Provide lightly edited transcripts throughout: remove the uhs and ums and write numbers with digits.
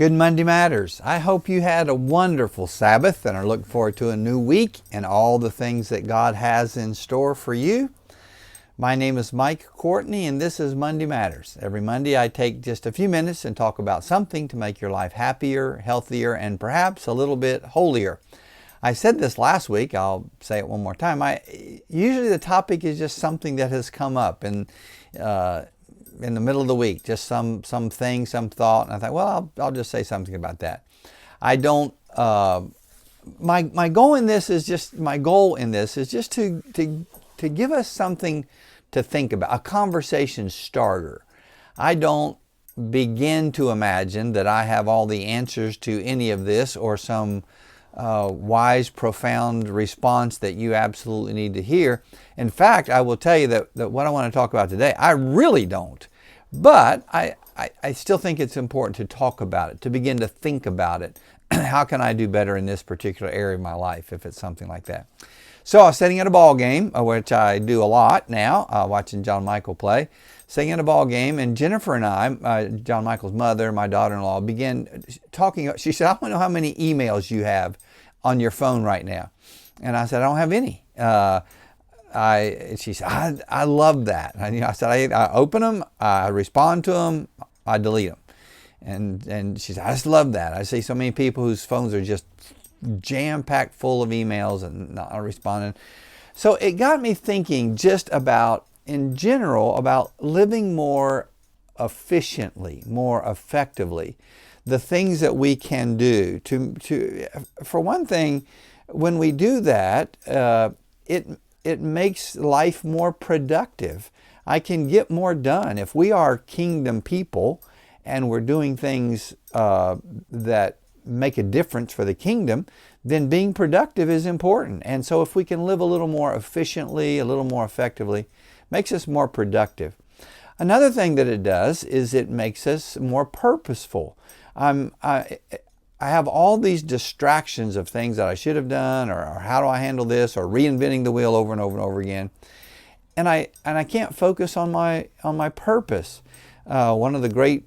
Good Monday Matters. I hope you had a wonderful Sabbath and are looking forward to a new week and all the things that God has in store for you. My name is Mike Courtney and this is Monday Matters. Every Monday I take just a few minutes and talk about something to make your life happier, healthier, and perhaps a little bit holier. I said this last week, I'll say it one more time. Usually the topic is just something that has come up in the middle of the week, just some thing, some thought, and I thought, well, I'll just say something about that. I don't. My goal in this is just to give us something to think about, a conversation starter. I don't begin to imagine that I have all the answers to any of this or some wise, profound response that you absolutely need to hear. In fact, I will tell you that what I want to talk about today, I really don't. But I still think it's important to talk about it, to begin to think about it. How can I do better in this particular area of my life if it's something like that? So I was sitting at a ball game, which I do a lot now, watching John Michael play. Sitting at a ball game, and Jennifer and I, John Michael's mother, my daughter-in-law, began talking. She said, I want to know how many emails you have on your phone right now. And I said, I don't have any. She said, I love that. I said, I open them, I respond to them, I delete them. And she said, I just love that. I see so many people whose phones are just jam-packed full of emails and not responding. So it got me thinking just about, in general, about living more efficiently, more effectively. The things that we can do for one thing, when we do that, it makes life more productive. I can get more done. If we are kingdom people and we're doing things that make a difference for the kingdom, then being productive is important. And so if we can live a little more efficiently, a little more effectively, makes us more productive. Another thing that it does is it makes us more purposeful. I have all these distractions of things that I should have done, or how do I handle this, or reinventing the wheel over and over and over again, and I can't focus on my purpose. One of the great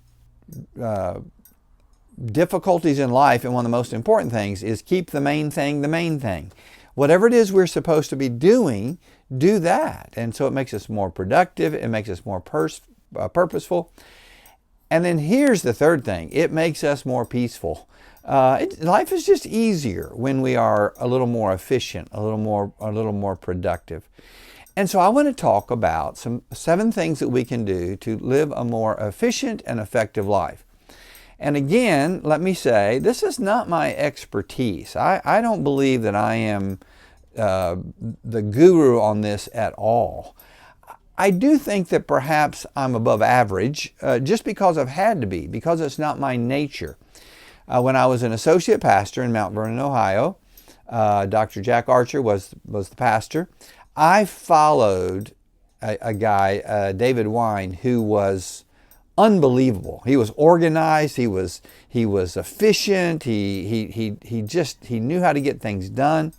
difficulties in life, and one of the most important things, is keep the main thing the main thing. Whatever it is we're supposed to be doing, do that, and so it makes us more productive. It makes us more purposeful. And then here's the third thing. It makes us more peaceful. Life is just easier when we are a little more efficient, a little more productive. And so I want to talk about 7 things that we can do to live a more efficient and effective life. And again, let me say, this is not my expertise. I don't believe that I am the guru on this at all. I do think that perhaps I'm above average just because I've had to be, because it's not my nature. When I was an associate pastor in Mount Vernon, Ohio, Dr. Jack Archer was the pastor. I followed a guy, David Wine, who was unbelievable. He was organized. He was efficient. He knew how to get things done.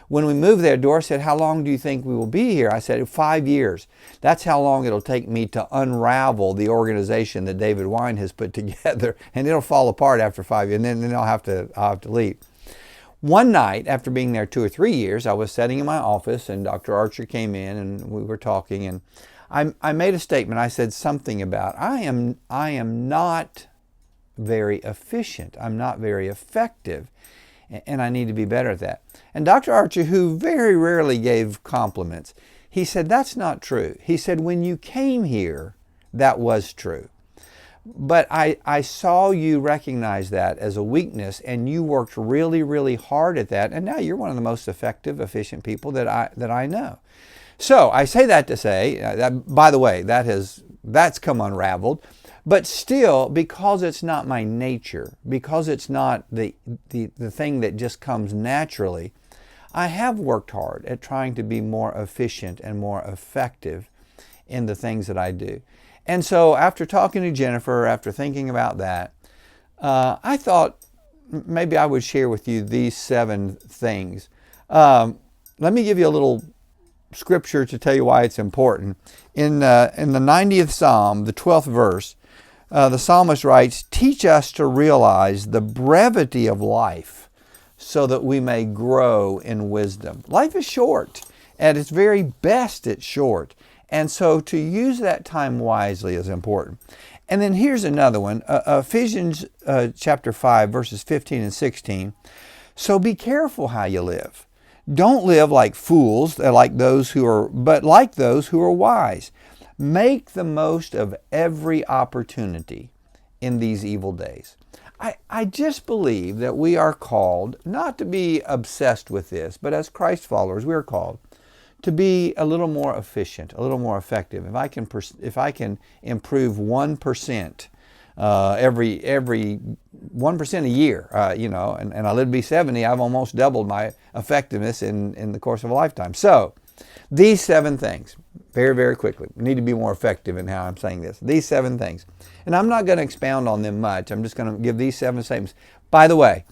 When we moved there, Doris said, how long do you think we will be here? I said, 5 years. That's how long it'll take me to unravel the organization that David Wine has put together, and it'll fall apart after 5 years, and then I'll have to leave. One night, after being there 2 or 3 years, I was sitting in my office, and Dr. Archer came in, and we were talking, and I made a statement. I said something about, I am not very efficient. I'm not very effective. And I need to be better at that. And Dr. Archer, who very rarely gave compliments, he said, that's not true. He said, when you came here, that was true. But I saw you recognize that as a weakness, and you worked really, really hard at that. And now you're one of the most effective, efficient people that I know. So I say that to say, that, by the way, that's come unraveled. But still, because it's not my nature, because it's not the thing that just comes naturally, I have worked hard at trying to be more efficient and more effective in the things that I do. And so after talking to Jennifer, after thinking about that, I thought maybe I would share with you these 7 things. Let me give you a little scripture to tell you why it's important. In the 90th Psalm, the 12th verse, The psalmist writes, teach us to realize the brevity of life so that we may grow in wisdom. Life is short. At its very best, it's short. And so to use that time wisely is important. And then here's another one, Ephesians chapter 5, verses 15 and 16. So be careful how you live. Don't live like fools, but like those who are wise. Make the most of every opportunity in these evil days. I just believe that we are called not to be obsessed with this, but as Christ followers, we are called to be a little more efficient, a little more effective. If I can improve 1% every 1% a year, and I live to be 70, I've almost doubled my effectiveness in the course of a lifetime. So these 7 things, very, very quickly, we need to be more effective in how I'm saying this. These 7 things. And I'm not going to expound on them much. I'm just going to give these 7 statements. By the way,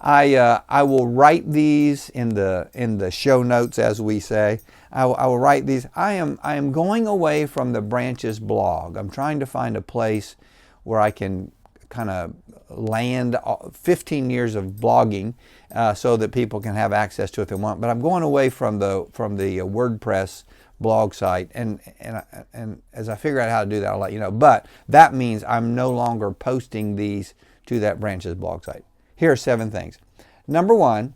I will write these in the show notes, as we say. I will write these. I am going away from the Branches blog. I'm trying to find a place where I can kind of land 15 years of blogging so that people can have access to it if they want. But I'm going away from the WordPress blog site, and as I figure out how to do that, I'll let you know. But that means I'm no longer posting these to that Branches blog site. Here are 7 things. Number 1,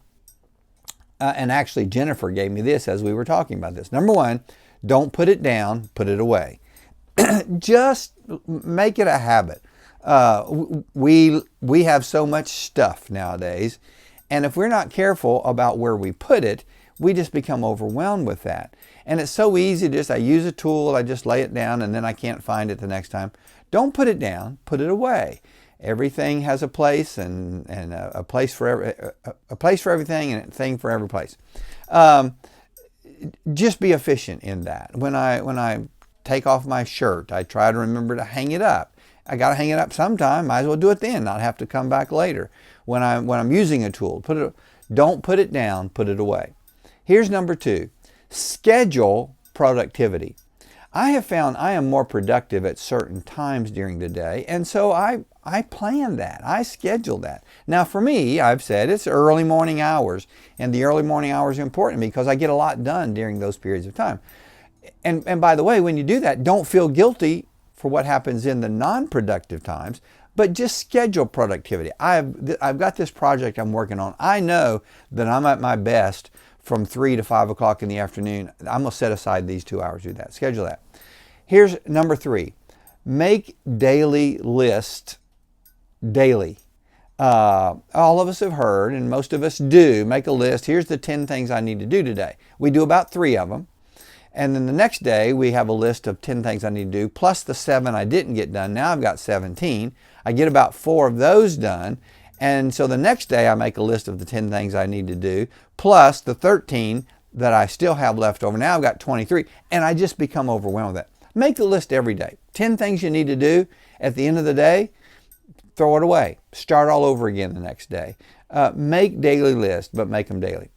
and actually Jennifer gave me this as we were talking about this. Number 1, don't put it down, put it away. Just make it a habit. We have so much stuff nowadays, and if we're not careful about where we put it, we just become overwhelmed with that. And it's so easy to I use a tool, I just lay it down, and then I can't find it the next time. Don't put it down, put it away. Everything has a place, and a place for everything, and a thing for every place. Just be efficient in that. When I take off my shirt, I try to remember to hang it up. I got to hang it up sometime. Might as well do it then, not have to come back later. When I'm using a tool, don't put it down, put it away. Here's number 2. Schedule productivity. I have found I am more productive at certain times during the day, and so I plan that. I schedule that. Now for me, I've said it's early morning hours, and the early morning hours are important because I get a lot done during those periods of time. And by the way, when you do that, don't feel guilty for what happens in the non-productive times, but just schedule productivity. I've got this project I'm working on. I know that I'm at my best from 3 to 5 o'clock in the afternoon. I'm going to set aside these 2 hours to do that. Schedule that. Here's number 3. Make daily list daily. All of us have heard, and most of us do, make a list. Here's the 10 things I need to do today. We do about 3 of them. And then the next day, we have a list of 10 things I need to do, plus the 7 I didn't get done. Now I've got 17. I get about 4 of those done. And so the next day, I make a list of the 10 things I need to do, plus the 13 that I still have left over. Now I've got 23, and I just become overwhelmed with that. Make the list every day. 10 things you need to do. At the end of the day, throw it away. Start all over again the next day. Make daily lists, but make them daily.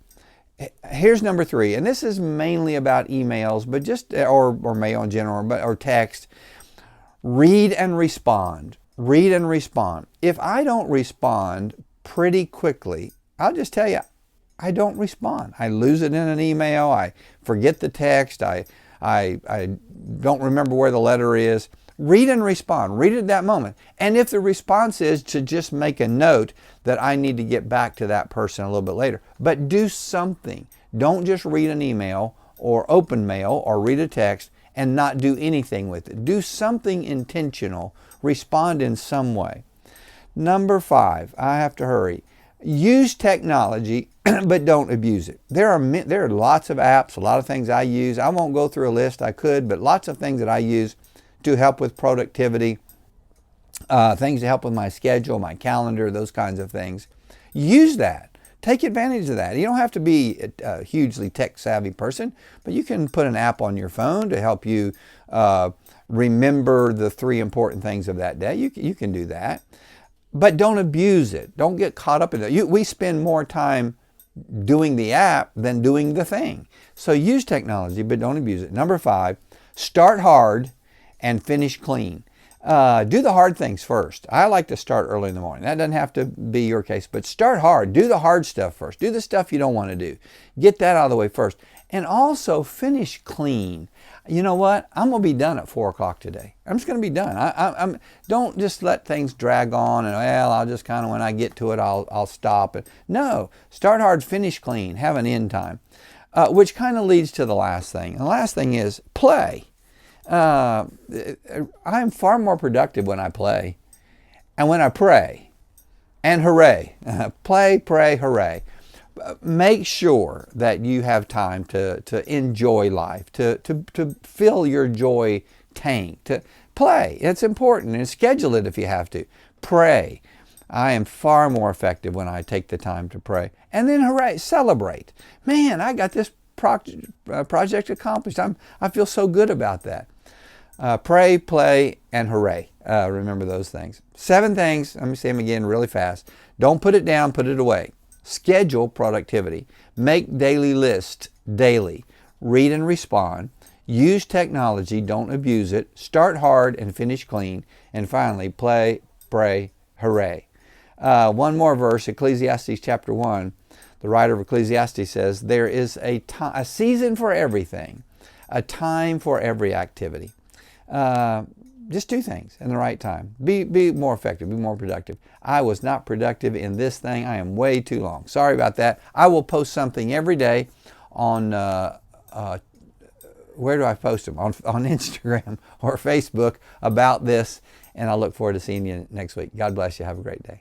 Here's number 3, and this is mainly about emails, but just or mail in general, or text. Read and respond. Read and respond. If I don't respond pretty quickly, I'll just tell you, I don't respond. I lose it in an email. I forget the text. I don't remember where the letter is. Read and respond. Read it at that moment. And if the response is to just make a note that I need to get back to that person a little bit later, but do something. Don't just read an email or open mail or read a text and not do anything with it. Do something intentional. Respond in some way. Number 5, I have to hurry. Use technology, but don't abuse it. There are lots of apps, a lot of things I use. I won't go through a list. I could, but lots of things that I use to help with productivity, things to help with my schedule, my calendar, those kinds of things. Use that. Take advantage of that. You don't have to be a hugely tech-savvy person, but you can put an app on your phone to help you remember the 3 important things of that day. You can do that. But don't abuse it. Don't get caught up in it. We spend more time doing the app than doing the thing. So use technology, but don't abuse it. Number 5, start hard and finish clean. Do the hard things first. I like to start early in the morning. That doesn't have to be your case, but start hard. Do the hard stuff first. Do the stuff you don't want to do. Get that out of the way first. And also finish clean. You know what? I'm going to be done at 4 o'clock today. I'm just going to be done. Don't just let things drag on and, well, I'll just kind of, when I get to it, I'll stop. No, start hard, finish clean, have an end time, which kind of leads to the last thing. And the last thing is play. I'm far more productive when I play and when I pray. And hooray. Play, pray, hooray. Make sure that you have time to enjoy life, to fill your joy tank, to play. It's important, and schedule it if you have to. Pray. I am far more effective when I take the time to pray. And then hooray, celebrate. Man, I got this project accomplished. I feel so good about that. Pray, play, and hooray. Remember those things. 7 things. Let me say them again really fast. Don't put it down, put it away. Schedule productivity. Make daily lists daily. Read and respond. Use technology. Don't abuse it. Start hard and finish clean. And finally, play, pray, hooray. One more verse, Ecclesiastes chapter 1. The writer of Ecclesiastes says, there is a season for everything, a time for every activity. Just do things in the right time. Be more effective, be more productive. I was not productive in this thing. I am way too long. Sorry about that. I will post something every day on, where do I post them? On Instagram or Facebook about this. And I look forward to seeing you next week. God bless you. Have a great day.